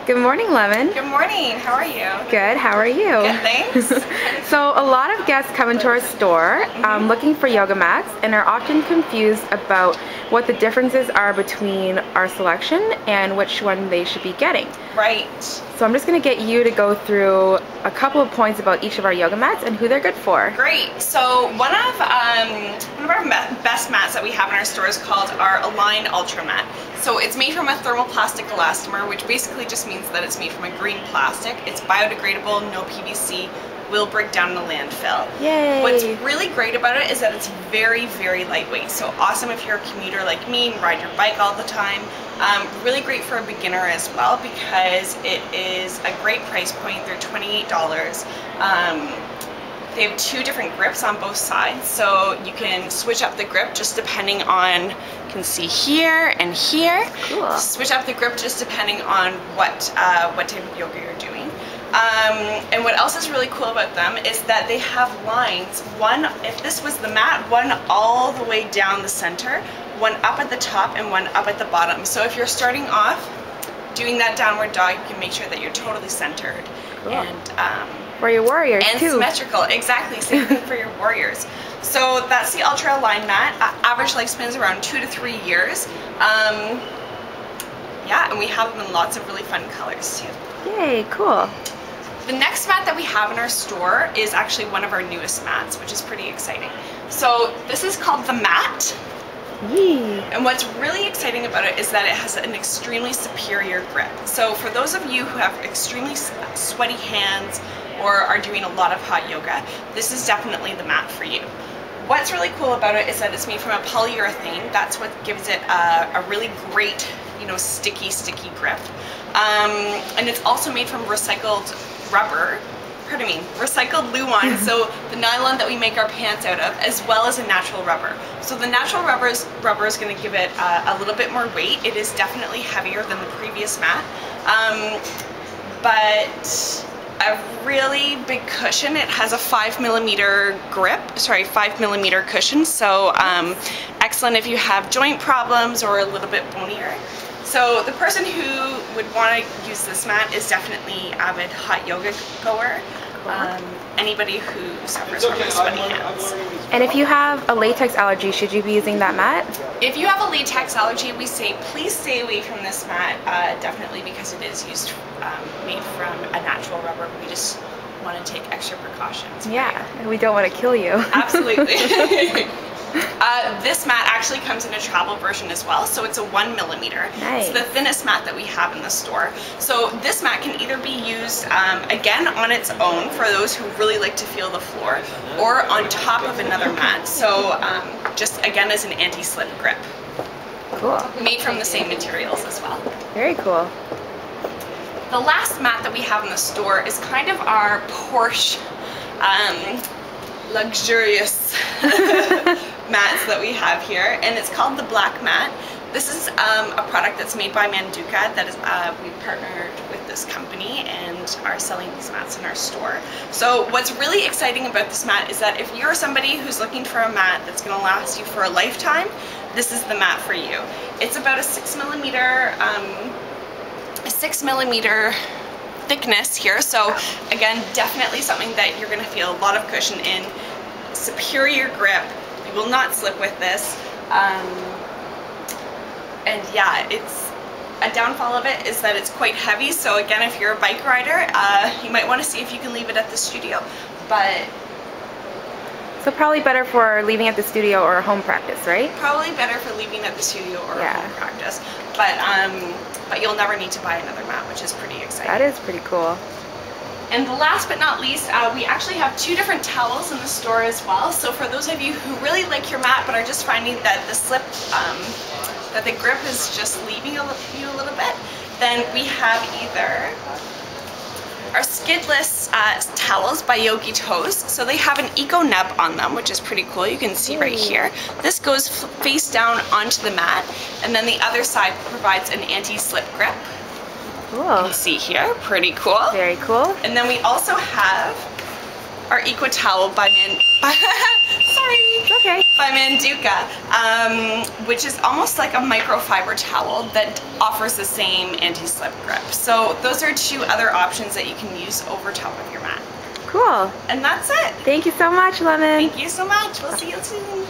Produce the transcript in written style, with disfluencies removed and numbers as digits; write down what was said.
Good morning, Lemon. Good morning. How are you? Good. How are you? Good, thanks. So a lot of guests come into our store looking for yoga mats and are often confused about what the differences are between our selection and which one they should be getting. Right. So I'm just going to get you to go through a couple of points about each of our yoga mats and who they're good for. Great. So one of our best mats that we have in our store is called our Align Ultra Mat. So it's made from a thermoplastic elastomer, which basically just means that it's made from a green plastic. It's biodegradable, no PVC, will break down in the landfill. Yay! What's really great about it is that it's very, very lightweight. So awesome if you're a commuter like me and ride your bike all the time. Really great for a beginner as well because it is a great price point. They're $28. They have two different grips on both sides, so you can switch up the grip just depending on, you can see here and here. Cool. Switch up the grip just depending on what type of yoga you're doing. And what else is really cool about them is that they have lines, one, if this was the mat, one all the way down the center, one up at the top and one up at the bottom. So if you're starting off doing that downward dog, you can make sure that you're totally centered. Cool. And for your warriors and too. symmetrical, exactly, same thing for your warriors. So that's the Ultra Align mat. Average lifespan is around 2 to 3 years. Yeah, and we have them in lots of really fun colors too. Yay, cool. The next mat that we have in our store is actually one of our newest mats, which is pretty exciting. So this is called the Mat. Yee. And what's really exciting about it is that it has an extremely superior grip. So for those of you who have extremely sweaty hands or are doing a lot of hot yoga, this is definitely the mat for you. What's really cool about it is that it's made from a polyurethane. That's what gives it a really great, sticky grip. And it's also made from recycled rubber. Recycled Luon, so the nylon that we make our pants out of, as well as a natural rubber. So the natural rubber is going to give it a little bit more weight. It is definitely heavier than the previous mat, but a really big cushion. It has a 5mm grip, 5mm cushion, so excellent if you have joint problems or a little bit bonier. So the person who would want to use this mat is definitely avid hot yoga goer. Anybody who suffers from sweaty hands. And if you have a latex allergy, should you be using that mat? If you have a latex allergy, we say please stay away from this mat, definitely, because it is made from a natural rubber. We just want to take extra precautions. Yeah, and we don't want to kill you. Absolutely. This mat actually comes in a travel version as well, so it's a 1mm. Nice. It's the thinnest mat that we have in the store. So this mat can either be used, again, on its own for those who really like to feel the floor, or on top of another mat. So just, again, as an anti-slip grip. Cool. Made from the same materials as well. Very cool. The last mat that we have in the store is kind of our Porsche luxurious mats that we have here, and it's called the Black Mat. This is a product that's made by Manduka. That is, we partnered with this company and are selling these mats in our store. So what's really exciting about this mat is that if you're somebody who's looking for a mat that's going to last you for a lifetime, this is the mat for you. It's about a 6mm thickness here, so again, definitely something that you're going to feel a lot of cushion in. Superior grip. You will not slip with this. And yeah, it's a downfall of it is that it's quite heavy, so again, if you're a bike rider, you might want to see if you can leave it at the studio. But so probably better for leaving at the studio or home practice, right? Probably better for leaving at the studio or home practice. But you'll never need to buy another mat, which is pretty exciting. That is pretty cool. And last but not least, we actually have 2 different towels in the store as well. So for those of you who really like your mat but are just finding that the slip, that the grip is just leaving you a little bit, then we have either our skidless towels by Yogi Toes. So they have an eco nub on them, which is pretty cool. You can see right here. This goes face down onto the mat, and then the other side provides an anti-slip grip. Cool. You can see here, pretty cool. Very cool. And then we also have our Eco Towel by sorry. It's okay. by Manduka, which is almost like a microfiber towel that offers the same anti-slip grip. So those are 2 other options that you can use over top of your mat. Cool. And that's it. Thank you so much, Lemon. Thank you so much. We'll see you soon.